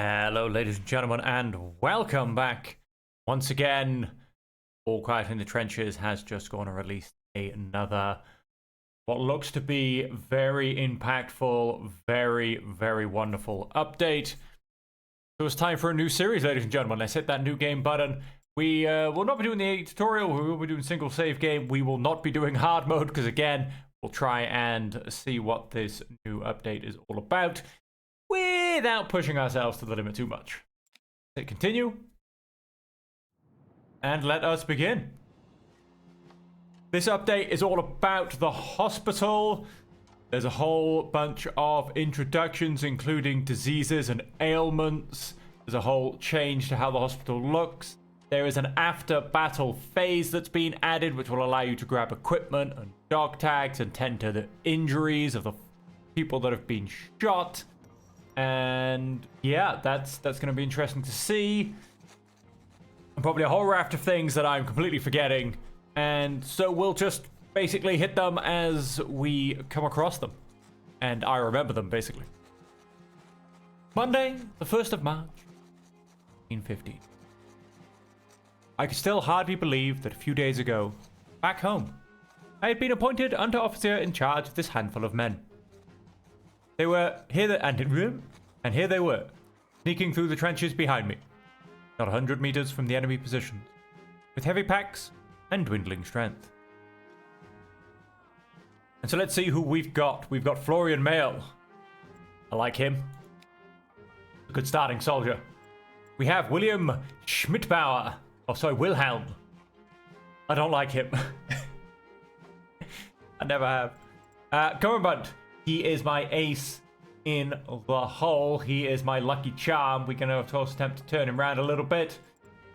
Hello, ladies and gentlemen, and welcome back. Once again, All Quiet in the Trenches has just gone and released another, what looks to be very impactful, very wonderful update. So it's time for a new series, ladies and gentlemen. Let's hit that new game button. We will not be doing the tutorial, we will be doing single save game. We will not be doing hard mode, because again, we'll try and see what this new update is all about without pushing ourselves to the limit too much. Hit continue. And let us begin. This update is all about the hospital. There's a whole bunch of introductions, including diseases and ailments. There's a whole change to how the hospital looks. There is an after-battle phase that's been added, which will allow you to grab equipment and dog tags and tend to the injuries of the people that have been shot. And yeah, that's going to be interesting to see. And probably a whole raft of things that I'm completely forgetting. And so we'll just basically hit them as we come across them. And I remember them, basically. Monday, the 1st of March, 1915. I could still hardly believe that a few days ago, back home, I had been appointed under-officer in charge of this handful of men. They were here, and here they were, sneaking through the trenches behind me, not 100 meters from the enemy positions, with heavy packs and dwindling strength. And so let's see who we've got. We've got Florian Mail. I like him. A good starting soldier. We have William Schmidbauer. Oh, sorry, Wilhelm. I don't like him. I never have. Commandant. He is my ace in the hole. He is my lucky charm. We're going to, of course, attempt to turn him around a little bit.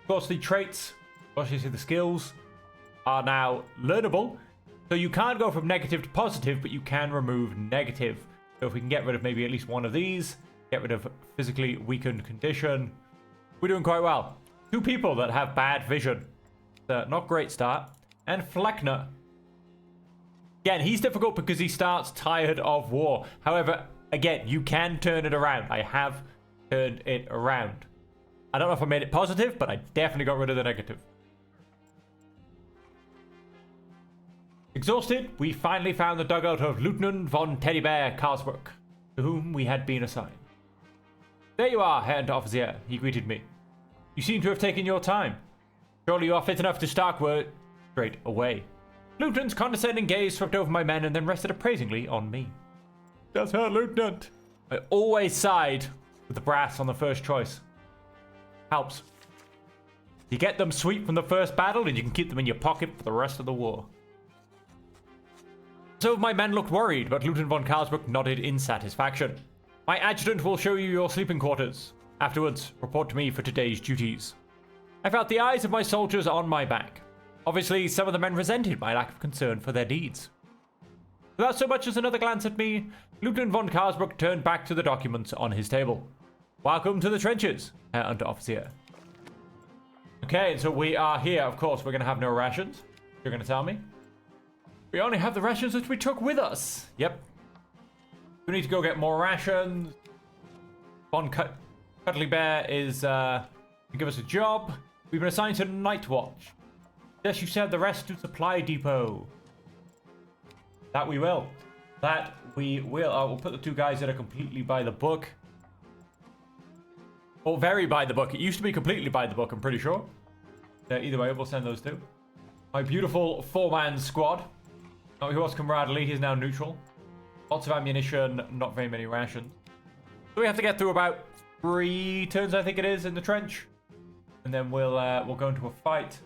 Of course, the traits, obviously the skills, are now learnable. So you can't go from negative to positive, but you can remove negative. So if we can get rid of maybe at least one of these, get rid of physically weakened condition, we're doing quite well. 2 people that have bad vision. Not great start. And Fleckner. Again, he's difficult because he starts tired of war. However, again, you can turn it around. I have turned it around. I don't know if I made it positive, but I definitely got rid of the negative. Exhausted, we finally found the dugout of Lieutenant von Teddy Bear Karlsbruck, to whom we had been assigned. There you are, Herr Officer, he greeted me. You seem to have taken your time. Surely you are fit enough to start work straight away. Lieutenant's condescending gaze swept over my men and then rested appraisingly on me. That's her, Lieutenant. I always side with the brass on the first choice. Helps. You get them sweet from the first battle and you can keep them in your pocket for the rest of the war. So my men looked worried, but Lieutenant von Karlsbruck nodded in satisfaction. My adjutant will show you your sleeping quarters. Afterwards, report to me for today's duties. I felt the eyes of my soldiers on my back. Obviously, some of the men resented my lack of concern for their deeds. Without so much as another glance at me, Lieutenant von Karlsbruck turned back to the documents on his table. Welcome to the trenches, Herr Unteroffizier. Okay, and so we are here. Of course, we're going to have no rations. You're going to tell me? We only have the rations that we took with us. Yep. We need to go get more rations. Von Cuddly Bear is to give us a job. We've been assigned to Night Watch. Yes, you said the rest to Supply Depot. That we will. That we will. We'll put the 2 guys that are completely by the book. Or very by the book. It used to be completely by the book, I'm pretty sure. Either way, we'll send those 2. My beautiful 4-man squad. Oh, he was camaraderie. He's now neutral. Lots of ammunition, not very many rations. So we have to get through about 3 turns, I think it is, in the trench. And then we'll go into a fight.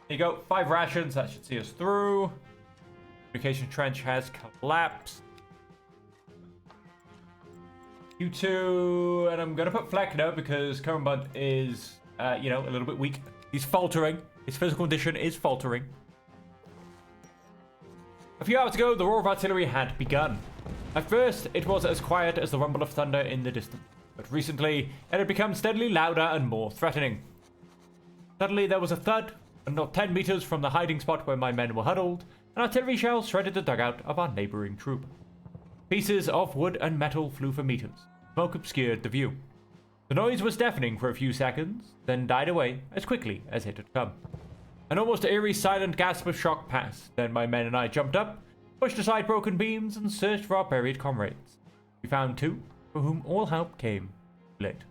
There you go, 5 rations, that should see us through. Communication trench has collapsed. You 2, and I'm gonna put Fleckner because Combund is, a little bit weak. He's faltering. His physical condition is faltering. A few hours ago, the roar of artillery had begun. At first, it was as quiet as the rumble of thunder in the distance, but recently, it had become steadily louder and more threatening. Suddenly, there was a thud. And not 10 meters from the hiding spot where my men were huddled, an artillery shell shredded the dugout of our neighboring troop. Pieces of wood and metal flew for meters. Smoke obscured the view. The noise was deafening for a few seconds, then died away as quickly as it had come. An almost eerie silent gasp of shock passed. Then my men and I jumped up, pushed aside broken beams, and searched for our buried comrades. We found 2, for whom all help came late.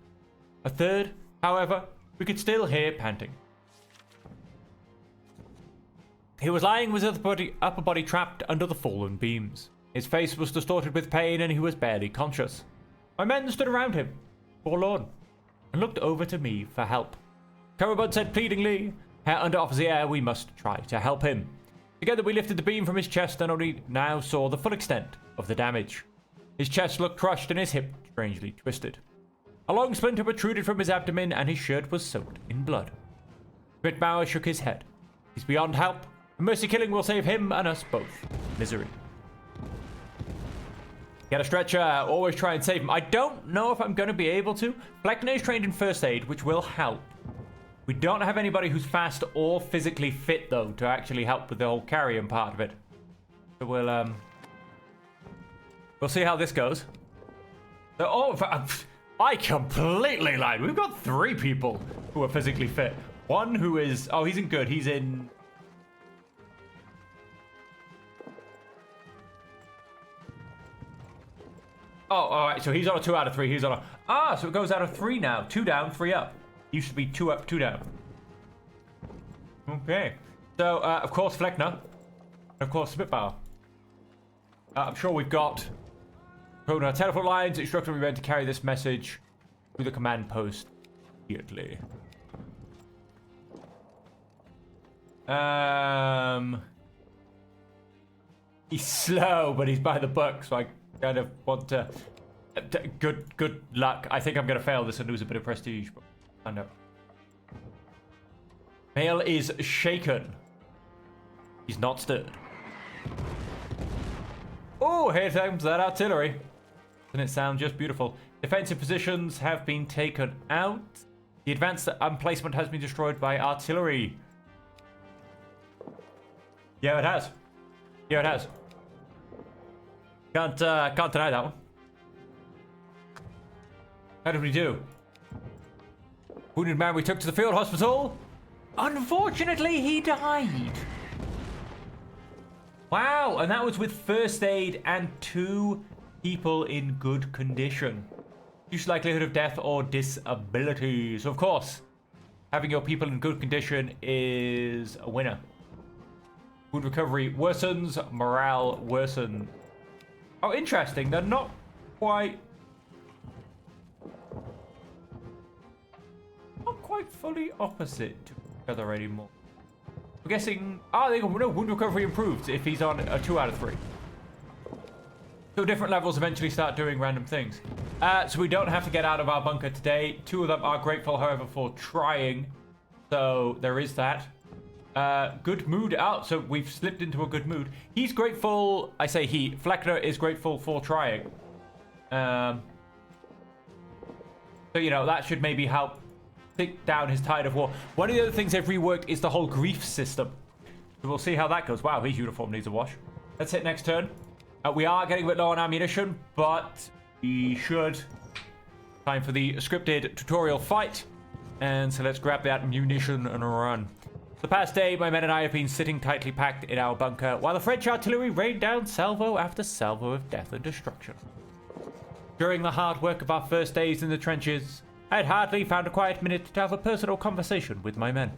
A third, however, we could still hear panting. He was lying with his upper body trapped under the fallen beams. His face was distorted with pain, and he was barely conscious. My men stood around him, forlorn, and looked over to me for help. Carabud said pleadingly, "Herr Under-Offizier, we must try to help him." Together we lifted the beam from his chest and only now saw the full extent of the damage. His chest looked crushed and his hip strangely twisted. A long splinter protruded from his abdomen and his shirt was soaked in blood. Schmidt-Bauer shook his head. He's beyond help. A mercy killing will save him and us both misery. Get a stretcher, always try and save him. I don't know if I'm going to be able to. Fleckner is trained in first aid, which will help. We don't have anybody who's fast or physically fit, though, to actually help with the whole carrying part of it. So we'll see how this goes. So, I completely lied. We've got 3 people who are physically fit. One who is... Oh, he's in good. He's in... Oh, alright, so he's on a 2 out of 3. He's on a... so it goes out of 3 now. 2 down, 3 up. Used to be 2 up, 2 down. Okay. So, of course, Fleckner. And of course, Spitbauer. I'm sure we've got... on our telephone lines, instructing me when to carry this message to the command post immediately. He's slow, but he's by the book, so I kind of want to... Good luck. I think I'm going to fail this and lose a bit of prestige, but I know. Mail is shaken. He's not stirred. Oh, here comes that artillery. Doesn't it sound just beautiful? Defensive positions have been taken out. The advanced emplacement has been destroyed by artillery. Yeah, it has. Yeah, it has. Can't deny that one. How did we do? Wounded man we took to the field hospital. Unfortunately, he died. Wow, and that was with first aid and 2 people in good condition. Reduced likelihood of death or disability. So, of course, having your people in good condition is a winner. Wound recovery worsens, morale worsens. Oh, interesting. They're not quite fully opposite to each other anymore. I'm guessing... they go, no, wound recovery improves if he's on a 2 out of 3. So different levels eventually start doing random things. So we don't have to get out of our bunker today. 2 of them are grateful, however, for trying. So there is that. Good mood out. So we've slipped into a good mood. He's grateful. I say he. Fleckner is grateful for trying. So, you know, that should maybe help take down his tide of war. One of the other things they've reworked is the whole grief system. So we'll see how that goes. Wow, his uniform needs a wash. Let's hit next turn. We are getting a bit low on ammunition, but we should. Time for the scripted tutorial fight. And so let's grab that munition and run. For the past day, my men and I have been sitting tightly packed in our bunker, while the French artillery rained down salvo after salvo of death and destruction. During the hard work of our first days in the trenches, I had hardly found a quiet minute to have a personal conversation with my men.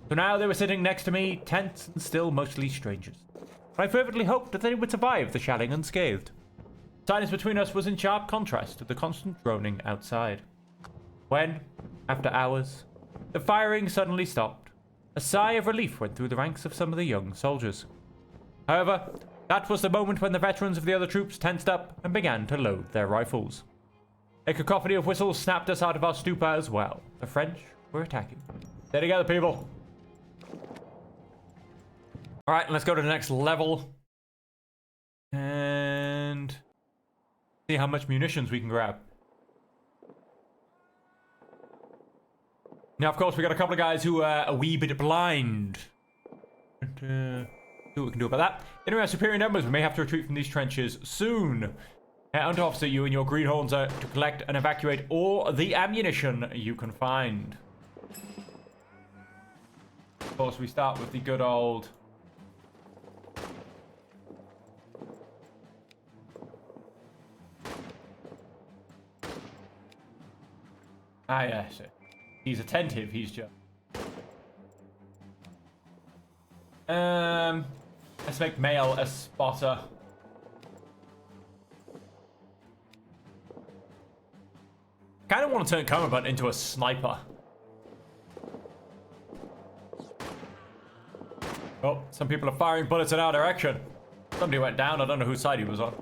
So now they were sitting next to me, tense and still mostly strangers. I fervently hoped that they would survive the shelling unscathed. Silence between us was in sharp contrast to the constant droning outside. When, after hours, the firing suddenly stopped, a sigh of relief went through the ranks of some of the young soldiers. However, that was the moment when the veterans of the other troops tensed up and began to load their rifles. A cacophony of whistles snapped us out of our stupor as well. The French were attacking. Stay together, people. Alright, let's go to the next level. And see how much munitions we can grab. Now, of course, we got a couple of guys who are a wee bit blind. See what we can do about that. In our superior numbers, we may have to retreat from these trenches soon. Hunt officer, you and your greenhorns are to collect and evacuate all the ammunition you can find. Of course, we start with the good old... Ah, yes. He's attentive, he's just... Let's make male a spotter. Kind of want to turn Cumberbund into a sniper. Oh, some people are firing bullets in our direction. Somebody went down. I don't know whose side he was on.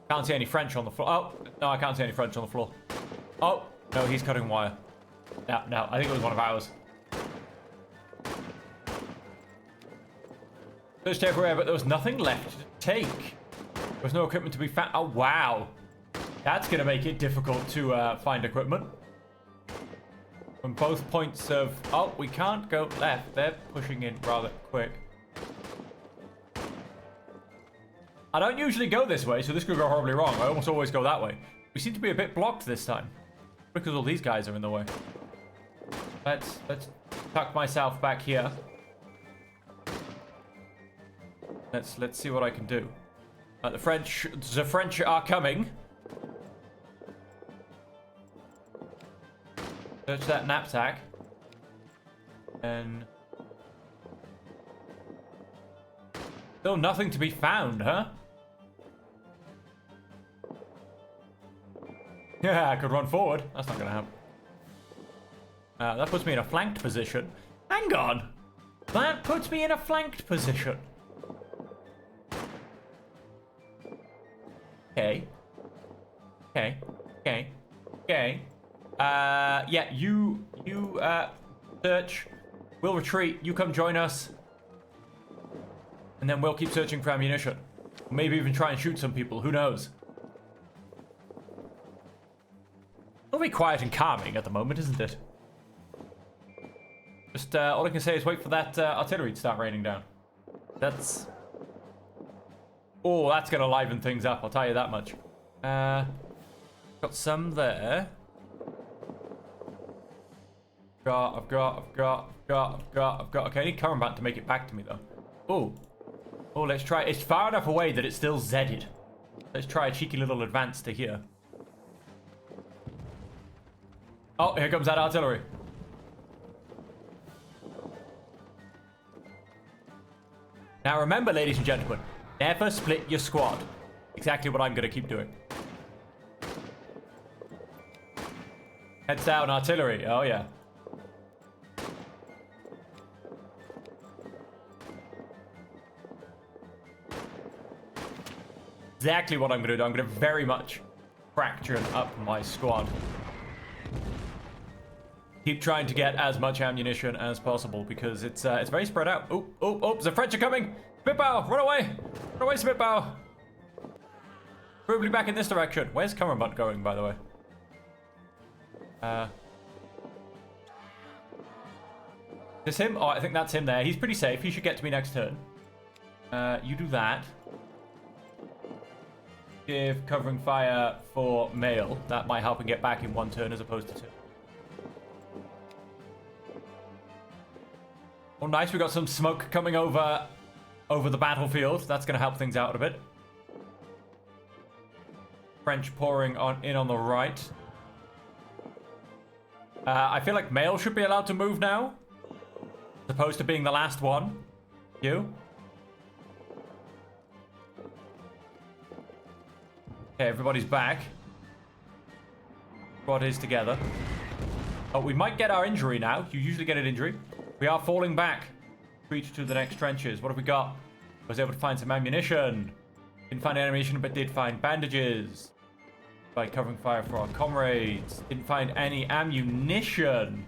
Can't see any French on the floor. Oh, no, I can't see any French on the floor. Oh, no, he's cutting wire. No, I think it was one of ours. Searched everywhere, but there was nothing left to take. There was no equipment to be found. Oh, wow. That's going to make it difficult to find equipment. From both points of... Oh, we can't go left. They're pushing in rather quick. I don't usually go this way, so this could go horribly wrong. I almost always go that way. We seem to be a bit blocked this time. Because all these guys are in the way. Let's tuck myself back here. Let's see what I can do. The French are coming. Search that knapsack. And... Still nothing to be found, huh? Yeah, I could run forward. That's not gonna happen. That puts me in a flanked position. Hang on! That puts me in a flanked position. Okay. Yeah, you search. We'll retreat. You come join us. And then we'll keep searching for ammunition. Maybe even try and shoot some people. Who knows? It'll be quiet and calming at the moment, isn't it? Just, all I can say is wait for that artillery to start raining down. That's... Oh, that's gonna liven things up, I'll tell you that much. Got some there. I've got. Okay, I need Cumberbund to make it back to me, though. Oh, let's try. It's far enough away that it's still Z'd. Let's try a cheeky little advance to here. Oh, here comes that artillery. Now remember, ladies and gentlemen, never split your squad. Exactly what I'm going to keep doing. Heads down, artillery. Oh, yeah. Exactly what I'm going to do. I'm going to very much fracture up my squad. Keep trying to get as much ammunition as possible because it's very spread out. Oh, the French are coming! Spitbow, run away! Run away, Spitbow! Probably back in this direction. Where's Cumberbund going, by the way? Is this him? Oh, I think that's him there. He's pretty safe. He should get to me next turn. You do that. Give covering fire for male. That might help him get back in one turn as opposed to two. Oh, nice. We got some smoke coming over the battlefield. That's going to help things out a bit. French pouring in on the right. I feel like male should be allowed to move now. As opposed to being the last one. You. Okay, everybody's back. Squad is together. Oh, we might get our injury now. You usually get an injury. We are falling back. Reach to the next trenches. What have we got? I was able to find some ammunition. Didn't find ammunition, but did find bandages. By covering fire for our comrades. Didn't find any ammunition.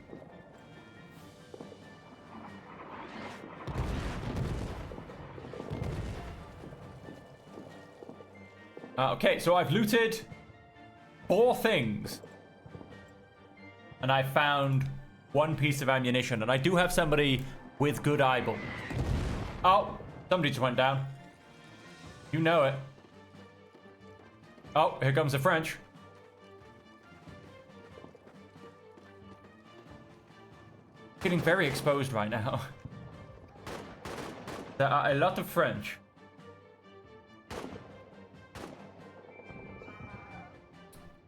Okay, so I've looted 4 things. And I found 1 piece of ammunition. And I do have somebody with good eyeball. Oh, somebody just went down. You know it. Oh, here comes the French. Getting very exposed right now. There are a lot of French.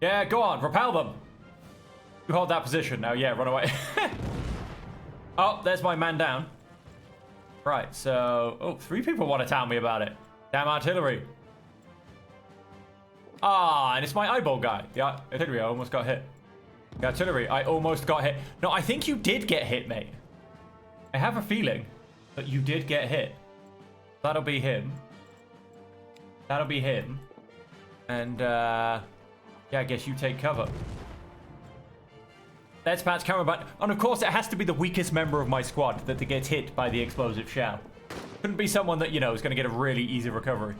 Yeah, go on, repel them. You hold that position now. Yeah, run away. Oh, there's my man down. Right, so... Oh, 3 people want to tell me about it. Damn artillery. Ah, and it's my eyeball guy. The artillery, I almost got hit. The artillery, I almost got hit. No, I think you did get hit, mate. I have a feeling that you did get hit. That'll be him. That'll be him. And, yeah, I guess you take cover. That's Pat's camera button. And of course, it has to be the weakest member of my squad that gets hit by the explosive shell. Couldn't be someone that, you know, is going to get a really easy recovery.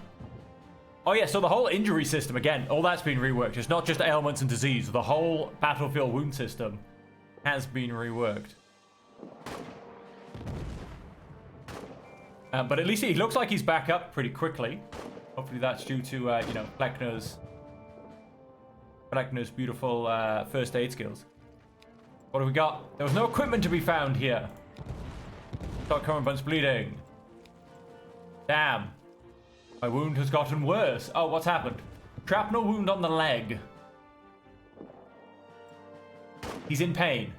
Oh yeah, so the whole injury system, again, all that's been reworked. It's not just ailments and disease. The whole battlefield wound system has been reworked. But at least he looks like he's back up pretty quickly. Hopefully that's due to, you know, Fleckner's beautiful first aid skills. What do we got? There was no equipment to be found here. Stop current bunch bleeding. Damn. My wound has gotten worse. Oh, what's happened? Shrapnel wound on the leg. He's in pain.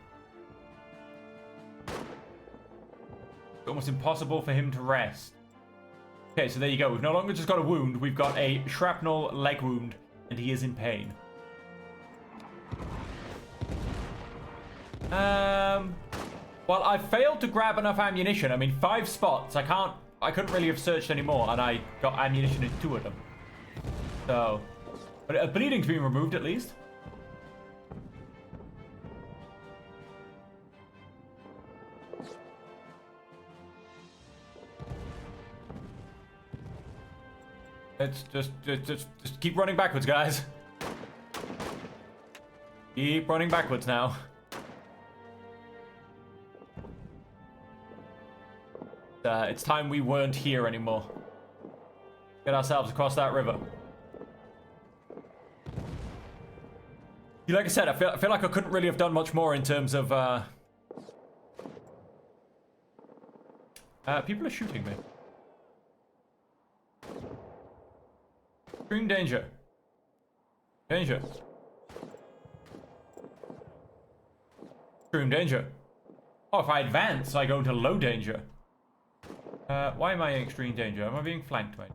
It's almost impossible for him to rest. Okay, so there you go. We've no longer just got a wound. We've got a shrapnel leg wound, and he is in pain. Well, I failed to grab enough ammunition. I mean, 5 spots. I couldn't really have searched anymore, and I got ammunition in 2 of them. So, but bleeding's been removed at least. Let's just keep running backwards, guys. Keep running backwards now. It's time we weren't here anymore. Get ourselves across that river. Like I said, I feel like I couldn't really have done much more in terms of... people are shooting me. Extreme danger. Danger. Extreme danger. Oh, if I advance, I go into low danger. Why am I in extreme danger? Am I being flanked, mate?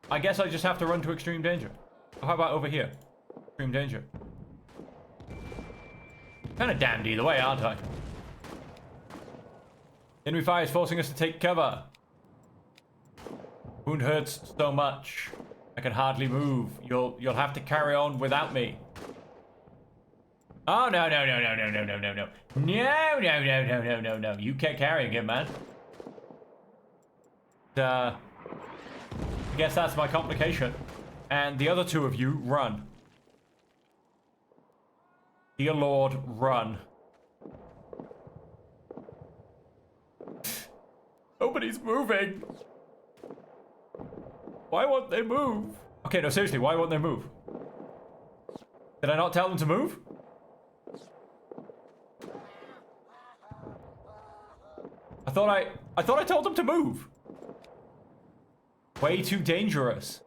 I guess I just have to run to extreme danger. How about over here? Extreme danger. Kind of damned either way, aren't I? Enemy fire is forcing us to take cover. Wound hurts so much. I can hardly move. You'll have to carry on without me. Oh, no. No. You can't carry him, man. I guess that's my complication. And the other 2 of you, run. Dear Lord, run. Nobody's moving. Why won't they move? Okay, no, seriously, why won't they move? Did I not tell them to move? I thought I told them to move. Way too dangerous.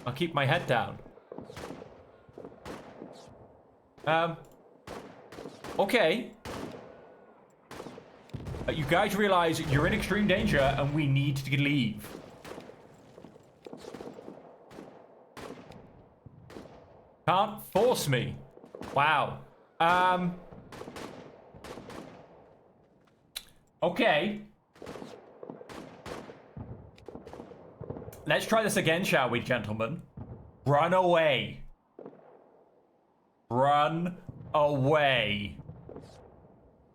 I'll keep my head down. Okay. You guys realize you're in extreme danger and we need to leave. Can't force me. Wow. Okay. Let's try this again, shall we, gentlemen? Run away. Run away.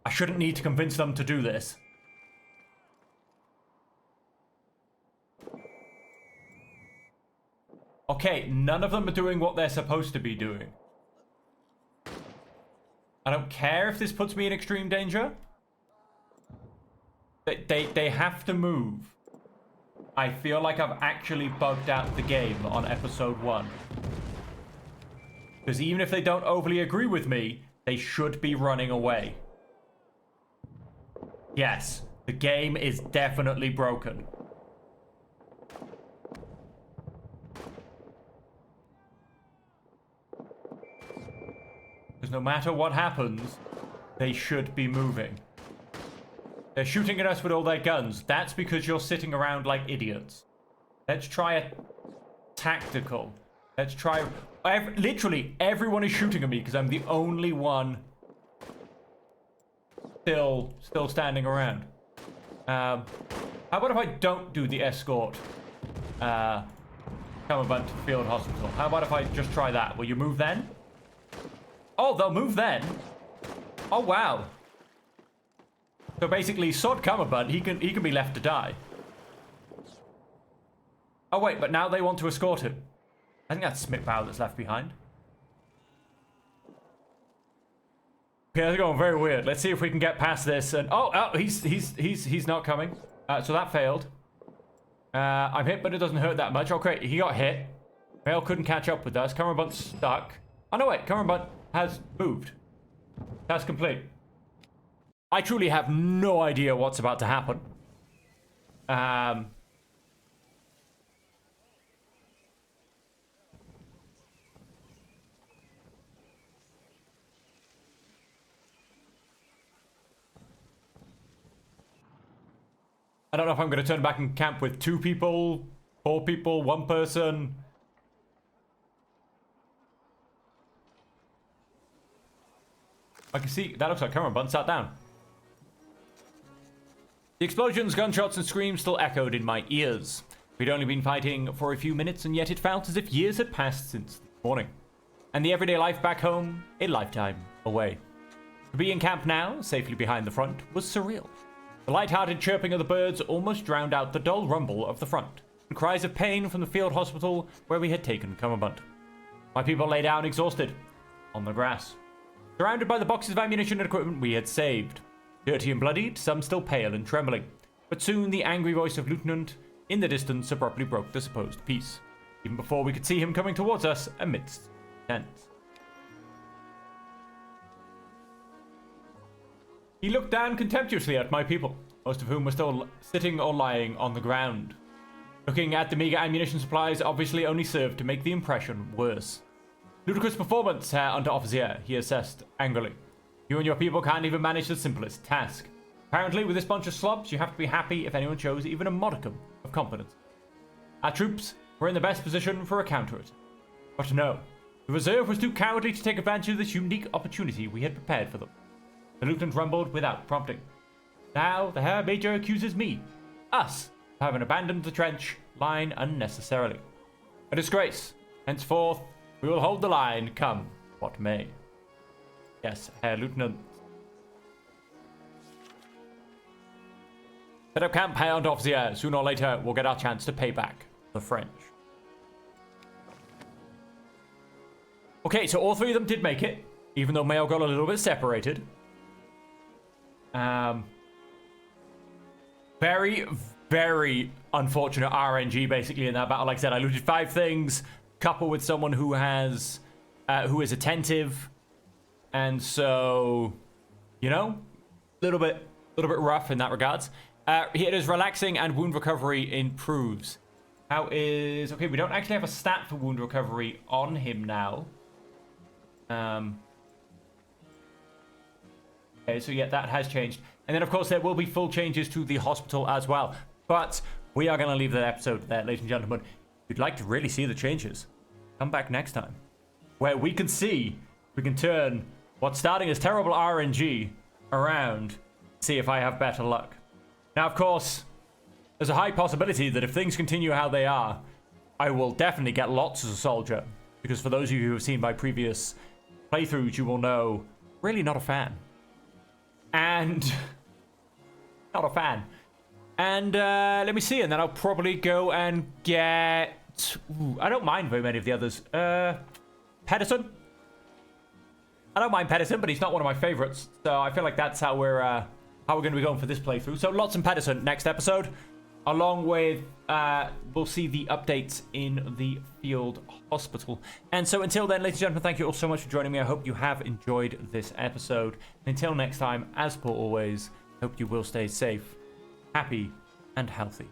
I shouldn't need to convince them to do this. Okay, none of them are doing what they're supposed to be doing. I don't care if this puts me in extreme danger. They have to move. I feel like I've actually bugged out the game on episode 1. Because even if they don't overly agree with me, they should be running away. Yes, the game is definitely broken. Because no matter what happens, they should be moving. They're shooting at us with all their guns. That's because you're sitting around like idiots. Let's try a tactical. Let's try... literally, everyone is shooting at me because I'm the only one still standing around. How about if I don't do the escort? Commandant Field Hospital. How about if I just try that? Will you move then? Oh, they'll move then. Oh, wow. So basically, Sod Commandant, he can be left to die. Oh, wait, but now they want to escort him. I think that's Smithbow that's left behind. Okay, they're going very weird. Let's see if we can get past this. And he's not coming. So that failed. I'm hit, but it doesn't hurt that much. Okay, he got hit. Mail couldn't catch up with us. Commandant's stuck. Oh no, wait, Commandant has moved. That's complete. I truly have no idea what's about to happen. I don't know if I'm going to turn back and camp with 2 people, 4 people, 1 person. I can see, that looks like Commandant sat down. The explosions, gunshots, and screams still echoed in my ears. We'd only been fighting for a few minutes, and yet it felt as if years had passed since the morning. And the everyday life back home, a lifetime away. To be in camp now, safely behind the front, was surreal. The light-hearted chirping of the birds almost drowned out the dull rumble of the front, and cries of pain from the field hospital where we had taken Commandant. My people lay down exhausted, on the grass, surrounded by the boxes of ammunition and equipment we had saved. Dirty and bloodied, some still pale and trembling. But soon the angry voice of Lieutenant in the distance abruptly broke the supposed peace, even before we could see him coming towards us amidst tents. He looked down contemptuously at my people, most of whom were still sitting or lying on the ground. Looking at the meager ammunition supplies obviously only served to make the impression worse. Ludicrous performance, Herr Unteroffizier, he assessed angrily. You and your people can't even manage the simplest task. Apparently, with this bunch of slobs, you have to be happy if anyone shows even a modicum of competence. Our troops were in the best position for a counter-attack. But no, the reserve was too cowardly to take advantage of this unique opportunity we had prepared for them. The lieutenant rumbled without prompting. Now, the Herr Major accuses me, us, of having abandoned the trench line unnecessarily. A disgrace. Henceforth, we will hold the line, come what may. Yes, Herr Lieutenant. Set up camp, Herr Unteroffizier. Sooner or later, we'll get our chance to pay back the French. Okay, so all 3 of them did make it, even though Mayo got a little bit separated. Very, very unfortunate RNG basically in that battle. Like I said, I looted 5 things, coupled with someone who has, who is attentive, and so, you know, a little bit rough in that regards. It is relaxing and wound recovery improves. How is okay? We don't actually have a stat for wound recovery on him now. Okay, so yeah, that has changed. And then, of course, there will be full changes to the hospital as well. But we are going to leave that episode there, ladies and gentlemen. If you'd like to really see the changes, come back next time, where we can see, we can turn what's starting as terrible RNG around, see if I have better luck. Now, of course, there's a high possibility that if things continue how they are, I will definitely get lots as a soldier. Because for those of you who have seen my previous playthroughs, you will know, really not a fan. And not a fan. And let me see, and then I'll probably go and get... Ooh, I don't mind very many of the others. Pedersen? I don't mind Pedersen, but he's not one of my favorites. So I feel like that's how we're going to be going for this playthrough. So lots and Pedersen next episode. along with we'll see the updates in the field hospital. And so until then, ladies and gentlemen, thank you all so much for joining me. I hope you have enjoyed this episode. Until next time, as per always, hope you will stay safe, happy, and healthy.